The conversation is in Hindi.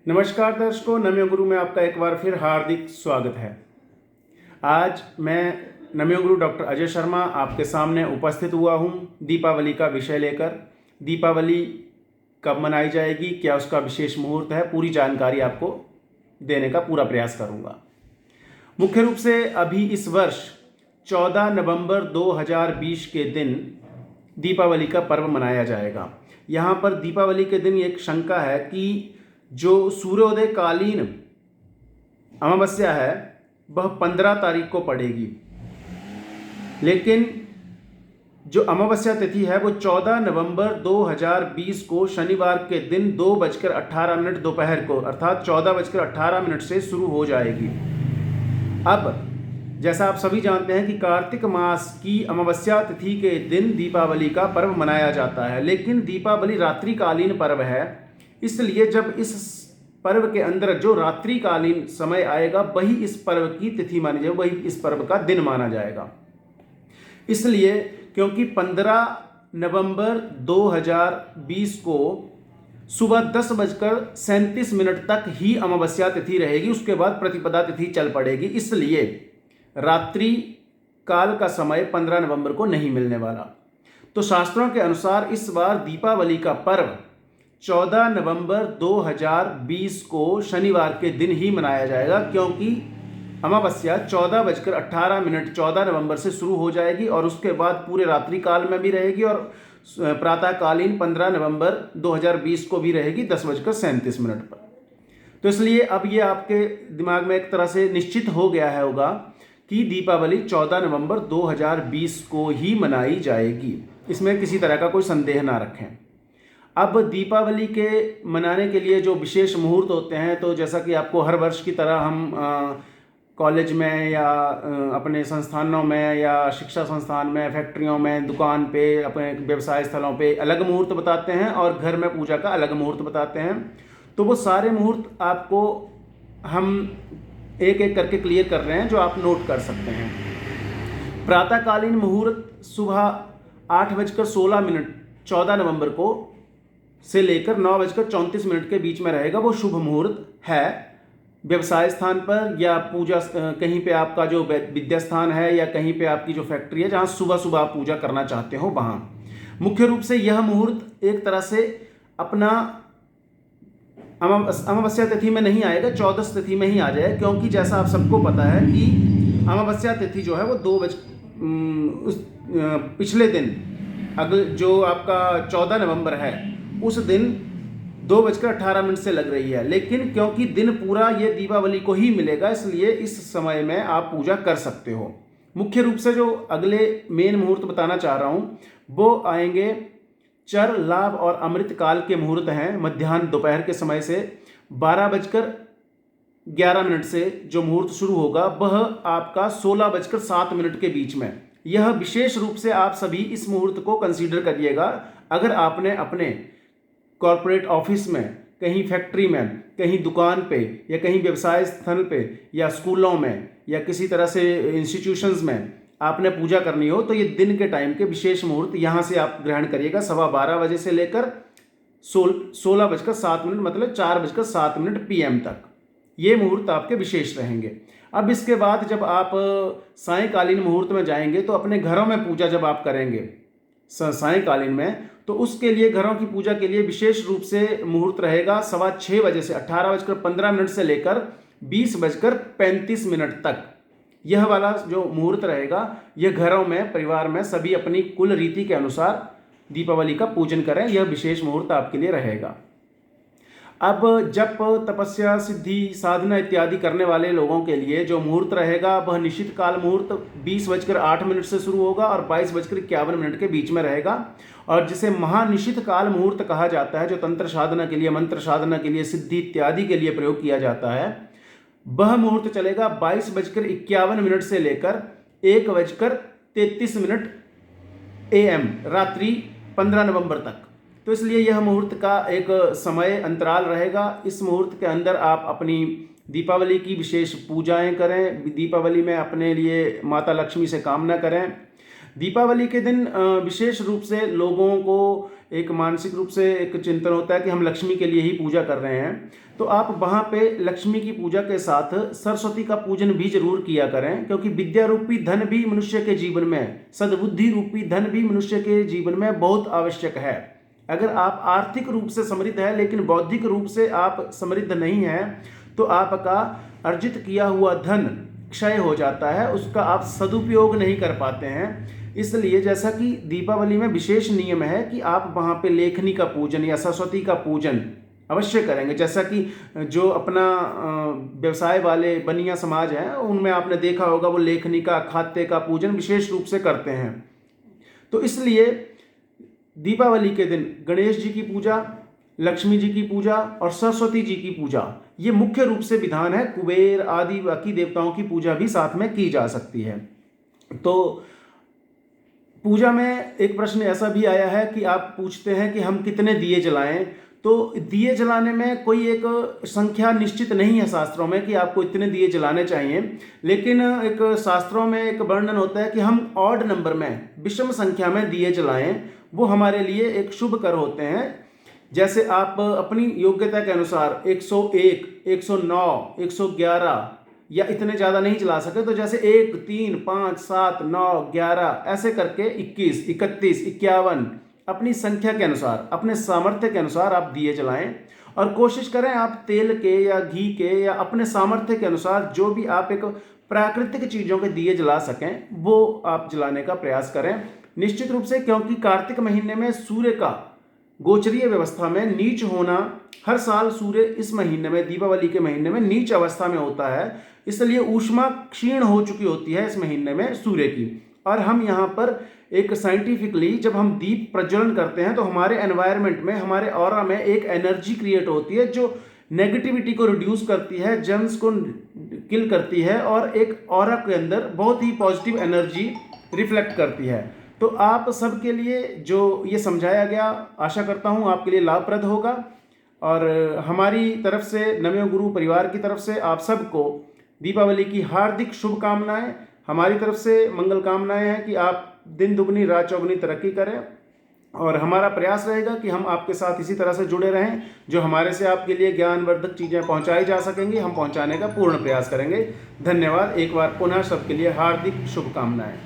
नमस्कार दर्शकों, नम्य गुरु में आपका एक बार फिर हार्दिक स्वागत है। आज मैं नम्य गुरु डॉक्टर अजय शर्मा आपके सामने उपस्थित हुआ हूँ दीपावली का विषय लेकर। दीपावली कब मनाई जाएगी, क्या उसका विशेष मुहूर्त है, पूरी जानकारी आपको देने का पूरा प्रयास करूँगा। मुख्य रूप से अभी इस वर्ष 14 नवंबर 2020 के दिन दीपावली का पर्व मनाया जाएगा। यहाँ पर दीपावली के दिन एक शंका है कि जो सूर्योदय कालीन अमावस्या है वह 15 तारीख को पड़ेगी, लेकिन जो अमावस्या तिथि है वो 14 नवंबर 2020 को शनिवार के दिन 2:18 दोपहर को अर्थात 14:18 से शुरू हो जाएगी। अब जैसा आप सभी जानते हैं कि कार्तिक मास की अमावस्या तिथि के दिन दीपावली का पर्व मनाया जाता है, लेकिन दीपावली रात्रिकालीन पर्व है। इसलिए जब इस पर्व के अंदर जो रात्रिकालीन समय आएगा वही इस पर्व की तिथि मानी जाएगी, वही इस पर्व का दिन माना जाएगा। इसलिए क्योंकि 15 नवंबर 2020 को सुबह 10:37 तक ही अमावस्या तिथि रहेगी, उसके बाद प्रतिपदा तिथि चल पड़ेगी। इसलिए रात्रि काल का समय 15 नवंबर को नहीं मिलने वाला। तो शास्त्रों के अनुसार इस बार दीपावली का पर्व 14 नवंबर 2020 को शनिवार के दिन ही मनाया जाएगा, क्योंकि अमावस्या 14:18 14 नवंबर से शुरू हो जाएगी और उसके बाद पूरे रात्रि काल में भी रहेगी और प्रातःकालीन 15 नवंबर 2020 को भी रहेगी 10:37 पर। तो इसलिए अब ये आपके दिमाग में एक तरह से निश्चित हो गया है होगा कि दीपावली 14 नवंबर 2020 को ही मनाई जाएगी। इसमें किसी तरह का कोई संदेह ना रखें। अब दीपावली के मनाने के लिए जो विशेष मुहूर्त होते हैं, तो जैसा कि आपको हर वर्ष की तरह हम कॉलेज में या अपने संस्थानों में या शिक्षा संस्थान में, फैक्ट्रियों में, दुकान पे, अपने व्यवसाय स्थलों पे अलग मुहूर्त बताते हैं और घर में पूजा का अलग मुहूर्त बताते हैं। तो वो सारे मुहूर्त आपको हम एक एक करके क्लियर कर रहे हैं, जो आप नोट कर सकते हैं। प्रातःकालीन मुहूर्त सुबह 8:16 14 नवंबर को से लेकर 9:34 के बीच में रहेगा। वो शुभ मुहूर्त है। व्यवसाय स्थान पर या पूजा कहीं पे आपका जो विद्या स्थान है या कहीं पे आपकी जो फैक्ट्री है जहाँ सुबह सुबह आप पूजा करना चाहते हो, वहाँ मुख्य रूप से यह मुहूर्त एक तरह से अपना अमावस्या तिथि में नहीं आएगा, 14 तिथि में ही आ जाएगा, क्योंकि जैसा आप सबको पता है कि अमावस्या तिथि जो है वो पिछले दिन अगले जो आपका 14 नवंबर है उस दिन 2:18 से लग रही है, लेकिन क्योंकि दिन पूरा ये दीपावली को ही मिलेगा, इसलिए इस समय में आप पूजा कर सकते हो। मुख्य रूप से जो अगले मेन मुहूर्त बताना चाह रहा हूँ वो आएंगे चर, लाभ और अमृत काल के मुहूर्त हैं। मध्याह्न दोपहर के समय से 12:11 से जो मुहूर्त शुरू होगा वह आपका 16:07 के बीच में। यह विशेष रूप से आप सभी इस मुहूर्त को कंसीडर करिएगा। अगर आपने अपने कॉर्पोरेट ऑफिस में, कहीं फैक्ट्री में, कहीं दुकान पे या कहीं व्यवसाय स्थल पे या स्कूलों में या किसी तरह से इंस्टीट्यूशंस में आपने पूजा करनी हो, तो ये दिन के टाइम के विशेष मुहूर्त यहाँ से आप ग्रहण करिएगा। 12:15 से लेकर 16:07 मतलब 4:07 PM तक ये मुहूर्त आपके विशेष रहेंगे। अब इसके बाद जब आप सायंकालीन मुहूर्त में जाएंगे तो अपने घरों में पूजा जब आप करेंगे सायंकालीन में, तो उसके लिए घरों की पूजा के लिए विशेष रूप से मुहूर्त रहेगा 6:15 से 18:15 से लेकर 20:35 तक। यह वाला जो मुहूर्त रहेगा, यह घरों में, परिवार में सभी अपनी कुल रीति के अनुसार दीपावली का पूजन करें। यह विशेष मुहूर्त आपके लिए रहेगा। अब जप, तपस्या, सिद्धि, साधना इत्यादि करने वाले लोगों के लिए जो मुहूर्त रहेगा वह निश्चित काल मुहूर्त 20:08 से शुरू होगा और 22:51 के बीच में रहेगा, और जिसे महानिशित काल मुहूर्त कहा जाता है, जो तंत्र साधना के लिए, मंत्र साधना के लिए, सिद्धि इत्यादि के लिए प्रयोग किया जाता है, वह मुहूर्त चलेगा 22:51 से लेकर 1:33 AM रात्रि 15 नवंबर तक। तो इसलिए यह मुहूर्त का एक समय अंतराल रहेगा। इस मुहूर्त के अंदर आप अपनी दीपावली की विशेष पूजाएं करें, दीपावली में अपने लिए माता लक्ष्मी से कामना करें। दीपावली के दिन विशेष रूप से लोगों को एक मानसिक रूप से एक चिंतन होता है कि हम लक्ष्मी के लिए ही पूजा कर रहे हैं, तो आप वहाँ पे लक्ष्मी की पूजा के साथ सरस्वती का पूजन भी जरूर किया करें, क्योंकि विद्या रूपी धन भी मनुष्य के जीवन में, सद्बुद्धि रूपी धन भी मनुष्य के जीवन में बहुत आवश्यक है। अगर आप आर्थिक रूप से समृद्ध है लेकिन बौद्धिक रूप से आप समृद्ध नहीं है, तो आपका अर्जित किया हुआ धन क्षय हो जाता है, उसका आप सदुपयोग नहीं कर पाते हैं। इसलिए जैसा कि दीपावली में विशेष नियम है कि आप वहाँ पे लेखनी का पूजन या सरस्वती का पूजन अवश्य करेंगे। जैसा कि जो अपना व्यवसाय वाले बनिया समाज हैं उनमें आपने देखा होगा वो लेखनी का, खाते का पूजन विशेष रूप से करते हैं। तो इसलिए दीपावली के दिन गणेश जी की पूजा, लक्ष्मी जी की पूजा और सरस्वती जी की पूजा, ये मुख्य रूप से विधान है। कुबेर आदि बाकी देवताओं की पूजा भी साथ में की जा सकती है। तो पूजा में एक प्रश्न ऐसा भी आया है कि आप पूछते हैं कि हम कितने दिए जलाएं। तो दिए जलाने में कोई एक संख्या निश्चित नहीं है शास्त्रों में कि आपको इतने दिए जलाने चाहिए, लेकिन एक शास्त्रों में एक वर्णन होता है कि हम ऑड नंबर में, विषम संख्या में दिए जलाएं, वो हमारे लिए एक शुभ कर होते हैं। जैसे आप अपनी योग्यता के अनुसार 101, 109, 111 या इतने ज़्यादा नहीं जला सके तो जैसे 1, 3, 5, 7, 9, 11 ऐसे करके 21, 31, 51 अपनी संख्या के अनुसार, अपने सामर्थ्य के अनुसार आप दिए जलाएं। और कोशिश करें आप तेल के या घी के या अपने सामर्थ्य के अनुसार जो भी आप एक प्राकृतिक चीज़ों के दिए जला सकें वो आप जलाने का प्रयास करें निश्चित रूप से, क्योंकि कार्तिक महीने में सूर्य का गोचरीय व्यवस्था में नीच होना, हर साल सूर्य इस महीने में, दीपावली के महीने में नीच अवस्था में होता है, इसलिए ऊष्मा क्षीण हो चुकी होती है इस महीने में सूर्य की। और हम यहाँ पर एक साइंटिफिकली जब हम दीप प्रज्वलन करते हैं तो हमारे एनवायरनमेंट में, हमारे ऑरा में एक एनर्जी क्रिएट होती है जो नेगेटिविटी को रिड्यूस करती है, जर्म्स को किल करती है और एक ऑरा के अंदर बहुत ही पॉजिटिव एनर्जी रिफ्लेक्ट करती है। तो आप सबके लिए जो ये समझाया गया, आशा करता हूँ आपके लिए लाभप्रद होगा। और हमारी तरफ से, नमो गुरु परिवार की तरफ से आप सबको दीपावली की हार्दिक शुभकामनाएं। हमारी तरफ से मंगल कामनाएं हैं कि आप दिन दुगनी रात चौगुनी तरक्की करें, और हमारा प्रयास रहेगा कि हम आपके साथ इसी तरह से जुड़े रहें। जो हमारे से आपके लिए ज्ञानवर्धक चीज़ें पहुंचाई जा सकेंगी हम पहुंचाने का पूर्ण प्रयास करेंगे। धन्यवाद। एक बार पुनः सबके लिए हार्दिक शुभकामनाएं।